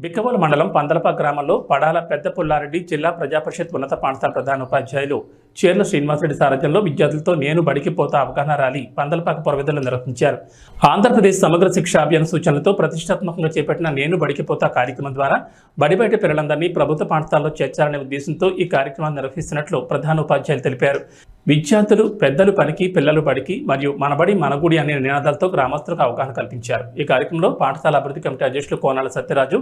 బిక్కవోలు మండలం పందలప గ్రామంలో పడాల పెద్ద పుల్లారెడ్డి జిల్లా ప్రజాపరిషత్ ఉన్నత పాఠశాల ప్రధాన ఉపాధ్యాయులు చీర్ల శ్రీనివాసరెడ్డి సారథ్యంలో విద్యార్థులతో నేను బడికి పోతా అవగాహన ర్యాలీ పందలపాక పురవీధులు నిర్వహించారు. ఆంధ్రప్రదేశ్ సమగ్ర శిక్షా అభియాన్ సూచనలతో ప్రతిష్టాత్మకంగా చేపట్టిన నేను బడికి పోతా కార్యక్రమం ద్వారా బడి బయట పిల్లలందరినీ ప్రభుత్వ పాఠశాలలో చేర్చాలనే ఉద్దేశంతో ఈ కార్యక్రమాన్ని నిర్వహిస్తున్నట్లు ప్రధాన ఉపాధ్యాయులు తెలిపారు. విద్యార్థులు పెద్దలు పనికి పిల్లలు బడికి మరియు మనబడి మనగుడి అనే నినాదాలతో గ్రామస్తులకు అవగాహన కల్పించారు. ఈ కార్యక్రమంలో పాఠశాల అభివృద్ధి కమిటీ అధ్యక్షులు కోనాల సత్యరాజు,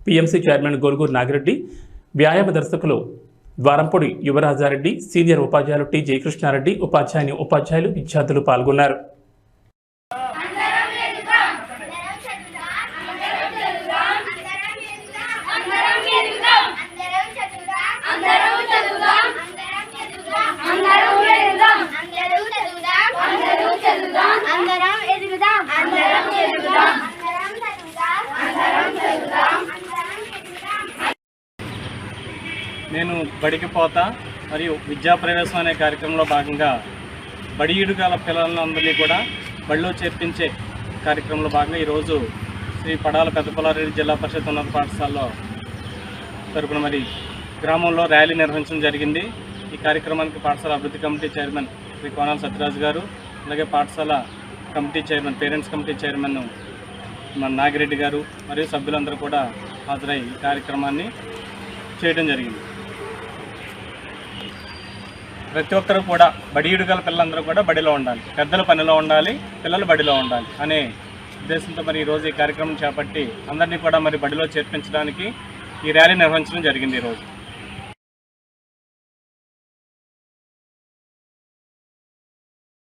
పిఎంసి చైర్మన్ గొరుగురు నాగిరెడ్డి, వ్యాయామ దర్శకులు ద్వారంపూడి యువరాజారెడ్డి, సీనియర్ ఉపాధ్యాయులు టి జయకృష్ణారెడ్డి, ఉపాధ్యాయులు విద్యార్థులు పాల్గొన్నారు. నేను బడికి పోతా మరియు విద్యా ప్రవేశం అనే కార్యక్రమంలో భాగంగా బడి ఈడుగాల పిల్లలందరినీ కూడా బడిలో చేర్పించే కార్యక్రమంలో భాగంగా ఈరోజు శ్రీ పడాల పెద్ద పుల్లారెడ్డి జిల్లా పరిషత్ ఉన్నత పాఠశాలలో తరపున మరి గ్రామంలో ర్యాలీ నిర్వహించడం జరిగింది. ఈ కార్యక్రమానికి పాఠశాల అభివృద్ధి కమిటీ చైర్మన్ శ్రీ కోనాల సత్యరాజు గారు, అలాగే పాఠశాల committee chairman, parents committee chairman మన నాగిరెడ్డి గారు మరియు సభ్యులందరూ కూడా హాజరై ఈ కార్యక్రమాన్ని చేయడం జరిగింది. ప్రతి ఒక్కరు కూడా బడి ఈడుగల పిల్లలందరూ కూడా బడిలో ఉండాలి, పెద్దల పనిలో ఉండాలి, పిల్లలు బడిలో ఉండాలి అనే ఉద్దేశంతో మరి ఈరోజు ఈ కార్యక్రమం చేపట్టి అందరినీ కూడా మరి బడిలో చేర్పించడానికి ఈ ర్యాలీ నిర్వహించడం జరిగింది ఈరోజు.